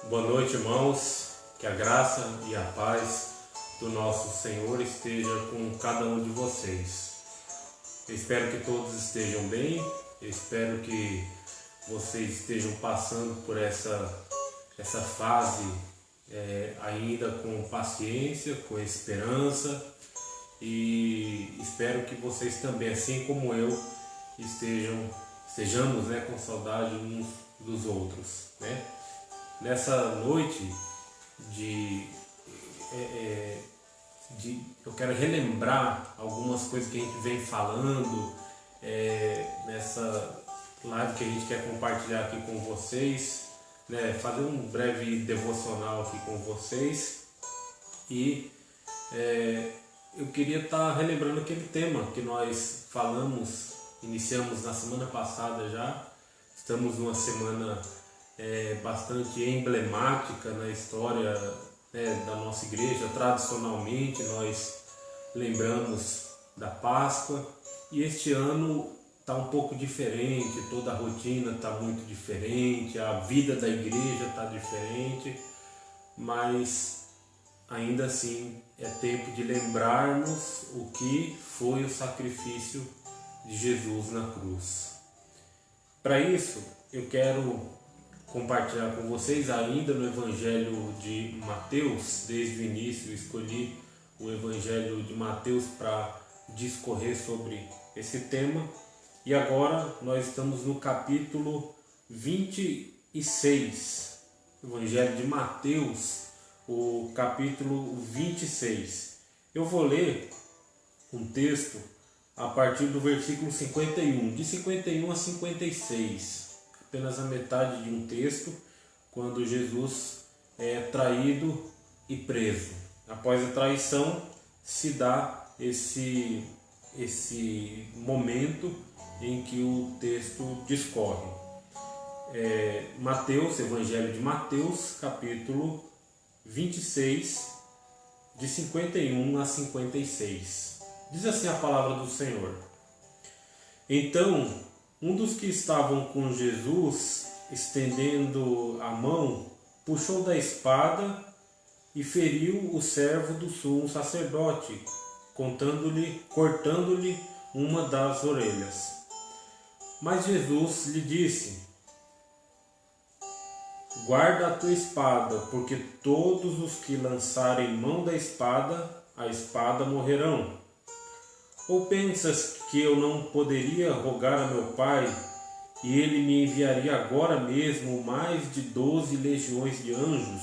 Boa noite, irmãos. Que a graça e a paz do nosso Senhor esteja com cada um de vocês. Eu espero que todos estejam bem. Eu espero que vocês estejam passando por essa fase ainda com paciência, com esperança, e espero que vocês também, assim como eu, estejamos com saudade uns dos outros, né? Nessa noite eu quero relembrar algumas coisas que a gente vem falando nessa live que a gente quer compartilhar aqui com vocês, né? Fazer um breve devocional aqui com vocês e eu queria estar relembrando aquele tema que nós iniciamos na semana passada já. Estamos numa semana bastante emblemática na história da nossa igreja. Tradicionalmente nós lembramos da Páscoa, e este ano está um pouco diferente, toda a rotina está muito diferente, a vida da igreja está diferente, mas ainda assim é tempo de lembrarmos o que foi o sacrifício de Jesus na cruz. Para isso, eu quero compartilhar com vocês ainda no Evangelho de Mateus. Desde o início eu escolhi o Evangelho de Mateus para discorrer sobre esse tema, e agora nós estamos no capítulo 26, Evangelho de Mateus, o capítulo 26. Eu vou ler um texto a partir do versículo 51, de 51 a 56. Apenas a metade de um texto, quando Jesus é traído e preso. Após a traição se dá esse momento em que o texto discorre. Mateus, Evangelho de Mateus, capítulo 26, de 51 a 56. Diz assim a palavra do Senhor: Então, um dos que estavam com Jesus, estendendo a mão, puxou da espada e feriu o servo do sumo sacerdote, cortando-lhe uma das orelhas. Mas Jesus lhe disse: Guarda a tua espada, porque todos os que lançarem mão da espada, a espada morrerão. Ou pensas que eu não poderia rogar a meu Pai, e Ele me enviaria agora mesmo mais de 12 legiões de anjos?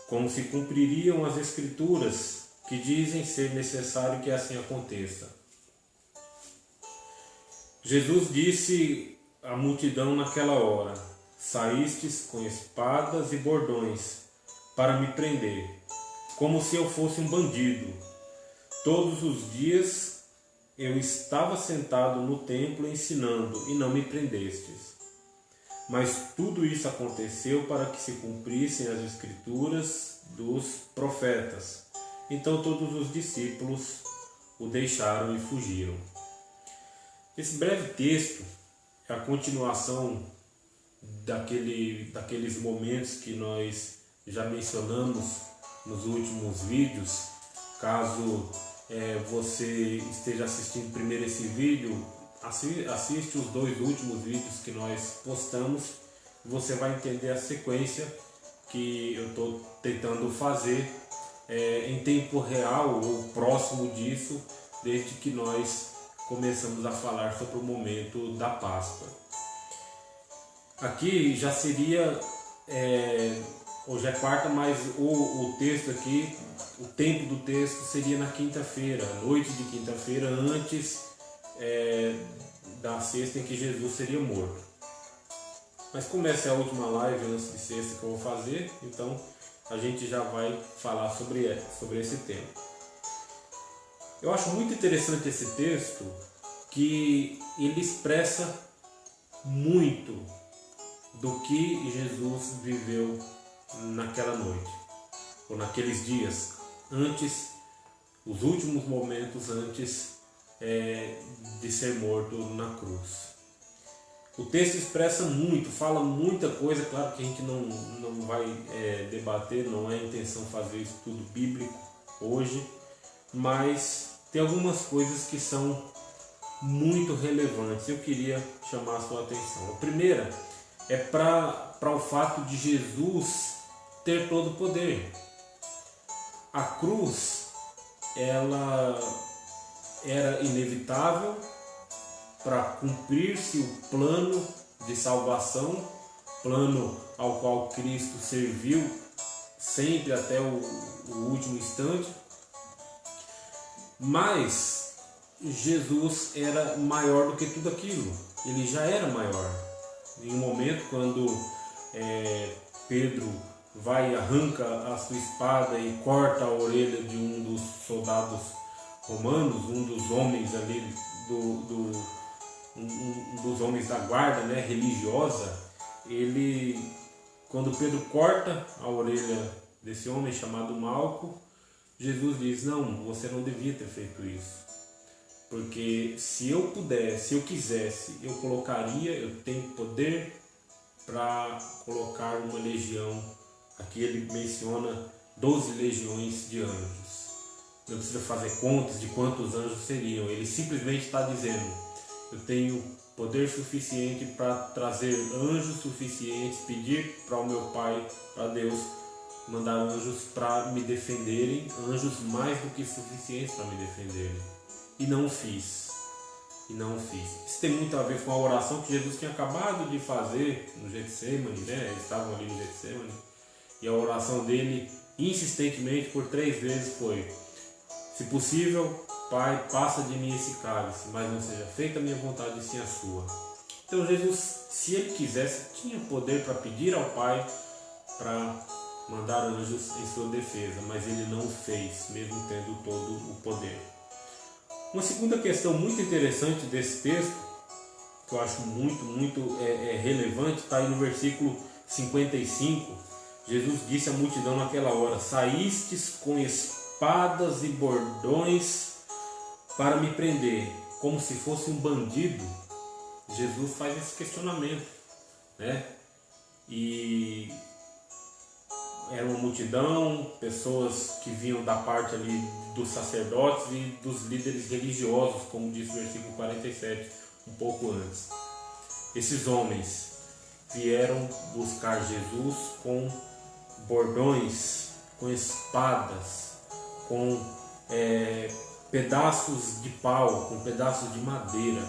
Como se cumpririam as Escrituras, que dizem ser necessário que assim aconteça. Jesus disse à multidão naquela hora: Saístes com espadas e bordões para me prender, como se eu fosse um bandido. Todos os dias eu estava sentado no templo ensinando, e não me prendestes. Mas tudo isso aconteceu para que se cumprissem as Escrituras dos profetas. Então todos os discípulos o deixaram e fugiram. Esse breve texto é a continuação daqueles momentos que nós já mencionamos nos últimos vídeos. Caso você esteja assistindo primeiro esse vídeo, assiste os 2 últimos vídeos que nós postamos. Você vai entender a sequência que eu estou tentando fazer em tempo real ou próximo disso, desde que nós começamos a falar sobre o momento da Páscoa. Aqui já seria, hoje é quarta, mas o texto aqui, o tempo do texto seria na quinta-feira, noite de quinta-feira, antes da sexta em que Jesus seria morto. Mas como essa é a última live antes de sexta que eu vou fazer, então a gente já vai falar sobre esse tema. Eu acho muito interessante esse texto, que ele expressa muito do que Jesus viveu naquela noite, ou naqueles dias, antes, os últimos momentos antes de ser morto na cruz. O texto expressa muito, fala muita coisa. Claro que a gente não vai debater, não é a intenção fazer estudo bíblico hoje, mas tem algumas coisas que são muito relevantes. Eu queria chamar a sua atenção. A primeira é para o fato de Jesus ter todo o poder. A cruz, ela era inevitável para cumprir-se o plano de salvação, plano ao qual Cristo serviu sempre até o último instante. Mas Jesus era maior do que tudo aquilo. Ele já era maior. Em um momento, quando Pedro vai e arranca a sua espada e corta a orelha de um dos soldados romanos, um dos homens ali um dos homens da guarda, né, religiosa, quando Pedro corta a orelha desse homem chamado Malco, Jesus diz: não, você não devia ter feito isso, porque se eu pudesse, se eu quisesse, eu tenho poder para colocar uma legião. Aqui ele menciona 12 legiões de anjos. Não precisa fazer contas de quantos anjos seriam, ele simplesmente está dizendo: eu tenho poder suficiente para trazer anjos suficientes, pedir para o meu Pai, para Deus, mandar anjos para me defenderem, anjos mais do que suficientes para me defenderem. E não fiz. Isso tem muito a ver com a oração que Jesus tinha acabado de fazer no Getsemane, né? Eles estavam ali no Getsemane. E a oração dele, insistentemente, por 3 vezes foi: se possível, Pai, passa de mim esse cálice, mas não seja feita a minha vontade, sim a sua. Então Jesus, se ele quisesse, tinha poder para pedir ao Pai para mandar anjos em sua defesa, mas ele não fez, mesmo tendo todo o poder. Uma segunda questão muito interessante desse texto, que eu acho muito relevante, está aí no versículo 55. Jesus disse à multidão naquela hora: saístes com espadas e bordões para me prender, como se fosse um bandido. Jesus faz esse questionamento, né? E era uma multidão, pessoas que vinham da parte ali dos sacerdotes e dos líderes religiosos, como diz o versículo 47, um pouco antes. Esses homens vieram buscar Jesus com bordões, com espadas, com pedaços de pau, com pedaços de madeira,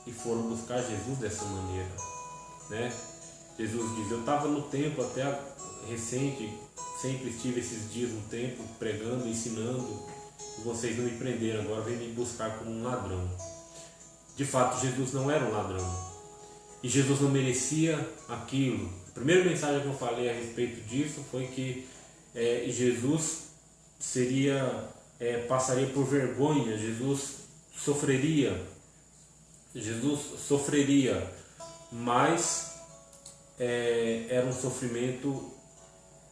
e foram buscar Jesus dessa maneira, né? Jesus diz: eu estava no templo até recente, sempre estive esses dias no templo pregando, ensinando, e vocês não me prenderam, agora vem me buscar como um ladrão. De fato, Jesus não era um ladrão, e Jesus não merecia aquilo. A primeira mensagem que eu falei a respeito disso foi que Jesus passaria por vergonha, Jesus sofreria, mas era um sofrimento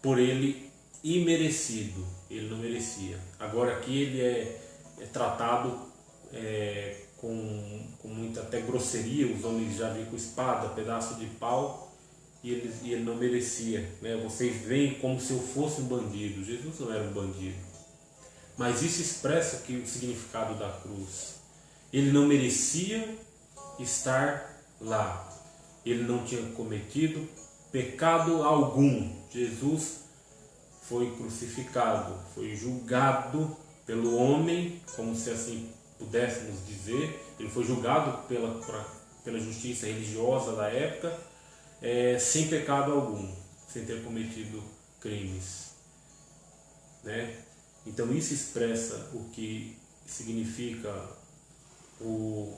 por ele imerecido, ele não merecia. Agora aqui ele é tratado com muita até grosseria, os homens já vinham com espada, pedaço de pau, e ele não merecia, né? Vocês veem como se eu fosse um bandido. Jesus não era um bandido, mas isso expressa aqui o significado da cruz. Ele não merecia estar lá, ele não tinha cometido pecado algum. Jesus foi crucificado, foi julgado pelo homem, como se assim pudéssemos dizer. Ele foi julgado pela justiça religiosa da época, sem pecado algum, sem ter cometido crimes, né? Então isso expressa o que significa o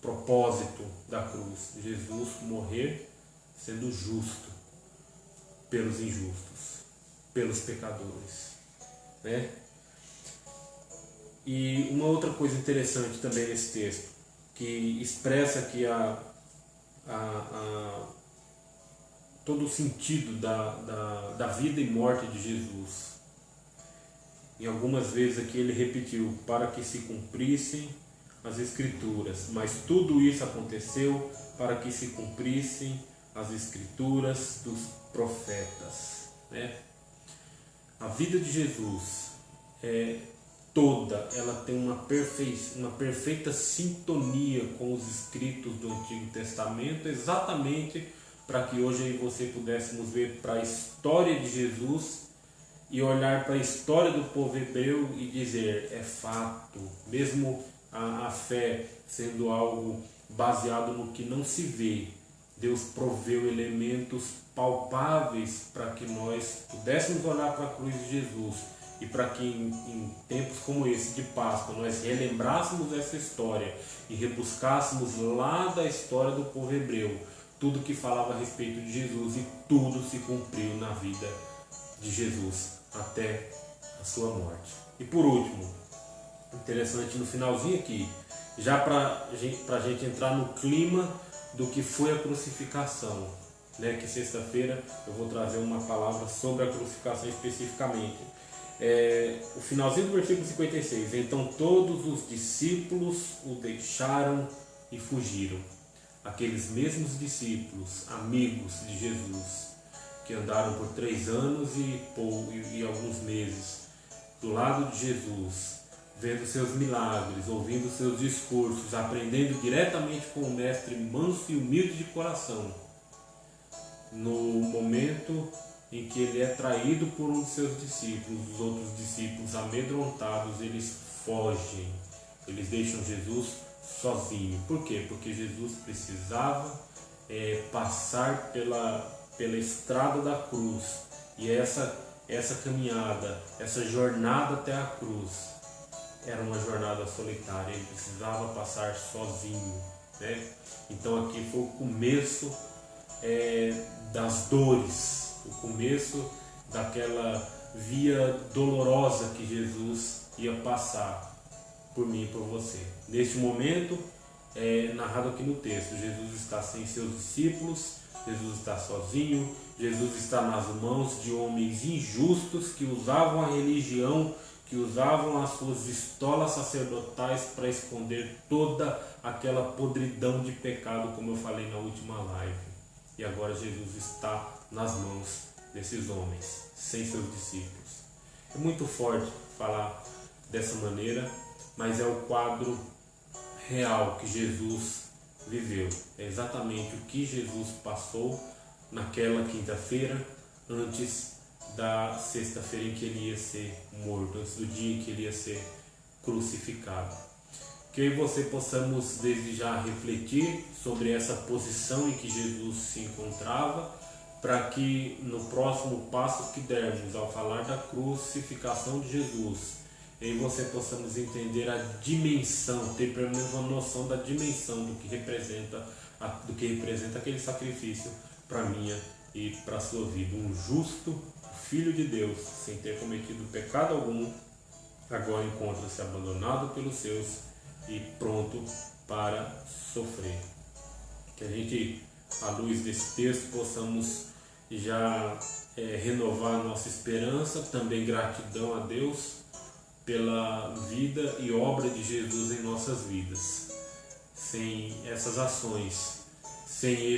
propósito da cruz: Jesus morrer sendo justo pelos injustos, pelos pecadores, né? E uma outra coisa interessante também nesse texto, que expressa que todo o sentido da vida e morte de Jesus. Em algumas vezes aqui ele repetiu: para que se cumprissem as Escrituras, mas tudo isso aconteceu para que se cumprissem as Escrituras dos profetas, né? A vida de Jesus ela tem uma perfeita sintonia com os escritos do Antigo Testamento, exatamente para que hoje eu e você pudéssemos ver para a história de Jesus e olhar para a história do povo hebreu e dizer, é fato, mesmo a fé sendo algo baseado no que não se vê, Deus proveu elementos palpáveis para que nós pudéssemos olhar para a cruz de Jesus e para que em tempos como esse de Páscoa nós relembrássemos essa história e rebuscássemos lá da história do povo hebreu tudo que falava a respeito de Jesus, e tudo se cumpriu na vida de Jesus até a sua morte. E por último, interessante no finalzinho aqui, já para a gente entrar no clima do que foi a crucificação, né? Que sexta-feira eu vou trazer uma palavra sobre a crucificação especificamente. O finalzinho do versículo 56, então todos os discípulos o deixaram e fugiram. Aqueles mesmos discípulos, amigos de Jesus, que andaram por 3 anos e alguns meses do lado de Jesus, vendo seus milagres, ouvindo seus discursos, aprendendo diretamente com o mestre manso e humilde de coração. No momento em que ele é traído por um de seus discípulos, os outros discípulos amedrontados, eles fogem, eles deixam Jesus sozinho. Por quê? Porque Jesus precisava passar pela estrada da cruz, e essa caminhada, essa jornada até a cruz era uma jornada solitária, ele precisava passar sozinho, né? Então aqui foi o começo das dores, o começo daquela via dolorosa que Jesus ia passar por mim e por você. Neste momento, narrado aqui no texto, Jesus está sem seus discípulos, Jesus está sozinho, Jesus está nas mãos de homens injustos que usavam a religião, que usavam as suas estolas sacerdotais para esconder toda aquela podridão de pecado, como eu falei na última live. E agora Jesus está nas mãos desses homens, sem seus discípulos. É muito forte falar dessa maneira, mas é o quadro real que Jesus viveu. É exatamente o que Jesus passou naquela quinta-feira, antes da sexta-feira em que ele ia ser morto, antes do dia em que ele ia ser crucificado. Que eu e você possamos desde já refletir sobre essa posição em que Jesus se encontrava, para que no próximo passo que dermos ao falar da crucificação de Jesus, eu e você possamos entender a dimensão, ter pelo menos uma noção da dimensão do que representa aquele sacrifício para minha e para a sua vida. Um justo Filho de Deus, sem ter cometido pecado algum, agora encontra-se abandonado pelos seus e pronto para sofrer. Que a gente, à luz desse texto, possamos já renovar a nossa esperança, também gratidão a Deus pela vida e obra de Jesus em nossas vidas. Sem essas ações, sem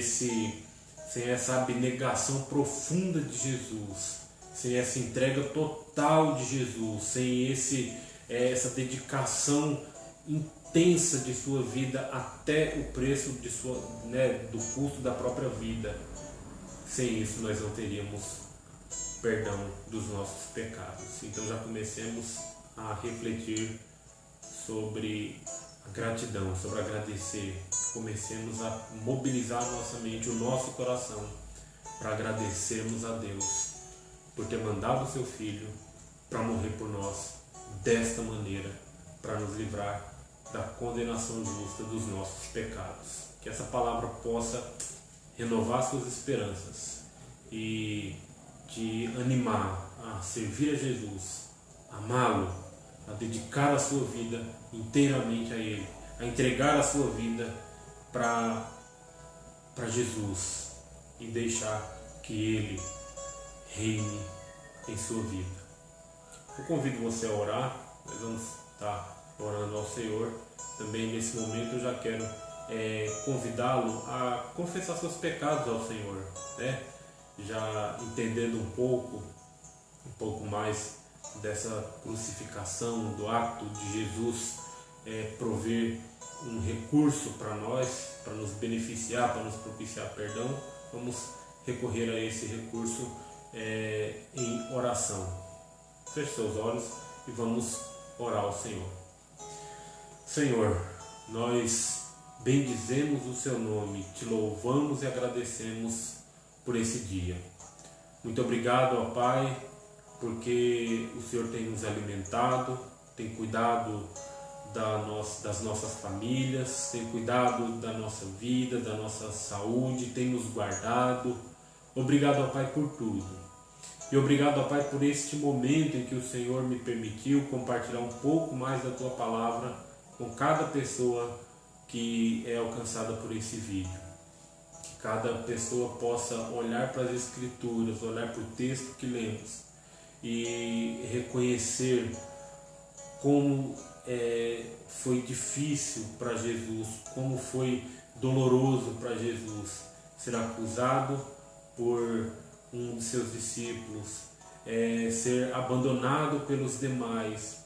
essa abnegação profunda de Jesus, sem essa entrega total de Jesus, sem essa dedicação intensa de sua vida até o preço do custo da própria vida, sem isso nós não teríamos perdão dos nossos pecados. Então já comecemos a refletir sobre a gratidão, sobre agradecer. Comecemos a mobilizar a nossa mente, o nosso coração, para agradecermos a Deus por ter mandado o seu Filho para morrer por nós desta maneira, para nos livrar da condenação justa dos nossos pecados. Que essa palavra possa renovar suas esperanças e te animar a servir a Jesus, amá-lo, a dedicar a sua vida inteiramente a Ele, a entregar a sua vida para Jesus e deixar que Ele reine em sua vida. Eu convido você a orar. Nós vamos estar orando ao Senhor. Também nesse momento eu já quero convidá-lo a confessar seus pecados ao Senhor, né? Já entendendo um pouco mais dessa crucificação, do ato de Jesus prover um recurso para nós, para nos beneficiar, para nos propiciar perdão. Vamos recorrer a esse recurso em oração. Feche seus olhos e vamos orar ao Senhor. Senhor, nós bendizemos o Seu nome, Te louvamos e agradecemos por esse dia. Muito obrigado, ó Pai, porque o Senhor tem nos alimentado, tem cuidado das nossas famílias, tem cuidado da nossa vida, da nossa saúde, tem nos guardado. Obrigado, ó Pai, por tudo. E obrigado, ó Pai, por este momento em que o Senhor me permitiu compartilhar um pouco mais da Tua Palavra com cada pessoa que é alcançada por esse vídeo. Que cada pessoa possa olhar para as Escrituras, olhar para o texto que lemos e reconhecer como foi difícil para Jesus, como foi doloroso para Jesus ser acusado por um de seus discípulos, ser abandonado pelos demais,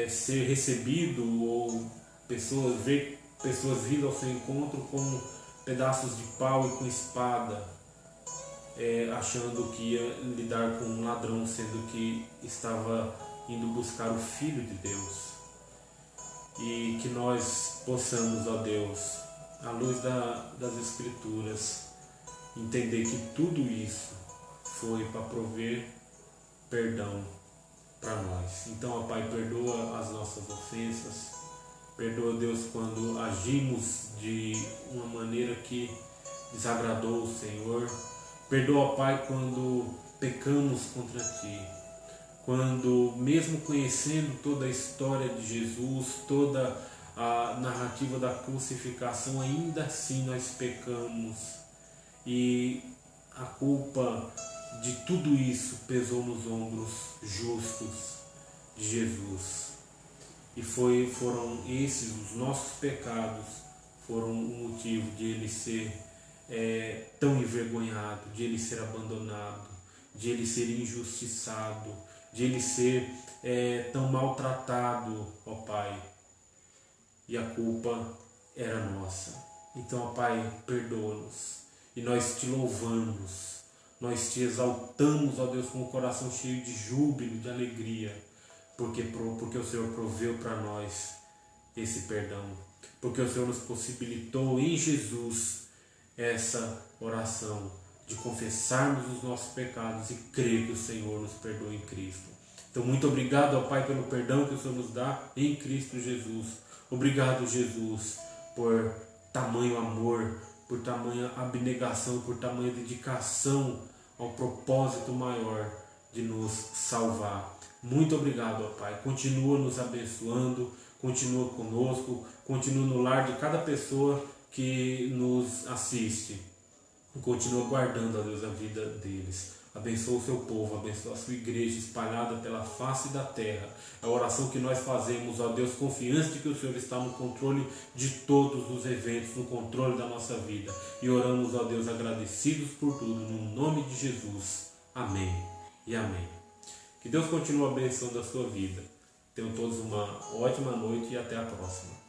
ser recebido ou ver pessoas vindo ao seu encontro com pedaços de pau e com espada, achando que ia lidar com um ladrão, sendo que estava indo buscar o Filho de Deus. E que nós possamos, ó Deus, à luz das Escrituras, entender que tudo isso foi para prover perdão para nós. Então, ó Pai, perdoa as nossas ofensas, perdoa, Deus, quando agimos de uma maneira que desagradou o Senhor. Perdoa, ó Pai, quando pecamos contra Ti, quando mesmo conhecendo toda a história de Jesus, toda a narrativa da crucificação, ainda assim nós pecamos e a culpa de tudo isso pesou nos ombros justos de Jesus. E foram esses os nossos pecados, foram o motivo de Ele ser tão envergonhado, de Ele ser abandonado, de Ele ser injustiçado, de Ele ser tão maltratado, ó Pai. E a culpa era nossa. Então, ó Pai, perdoa-nos. E nós Te louvamos, nós Te exaltamos, ó Deus, com o coração cheio de júbilo, de alegria, porque o Senhor proveu para nós esse perdão, porque o Senhor nos possibilitou em Jesus essa oração de confessarmos os nossos pecados e crer que o Senhor nos perdoa em Cristo. Então, muito obrigado, ó Pai, pelo perdão que o Senhor nos dá em Cristo Jesus. Obrigado, Jesus, por tamanho amor, por tamanha abnegação, por tamanha dedicação ao propósito maior de nos salvar. Muito obrigado, ó Pai. Continua nos abençoando, continua conosco, continua no lar de cada pessoa que nos assiste. Continua guardando, ó Deus, a vida deles. Abençoa o Seu povo, abençoa a Sua igreja espalhada pela face da terra. É a oração que nós fazemos, ó Deus, confiantes de que o Senhor está no controle de todos os eventos, no controle da nossa vida. E oramos, ó Deus, agradecidos por tudo, no nome de Jesus. Amém e amém. Que Deus continue abençoando a sua vida. Tenham todos uma ótima noite e até a próxima.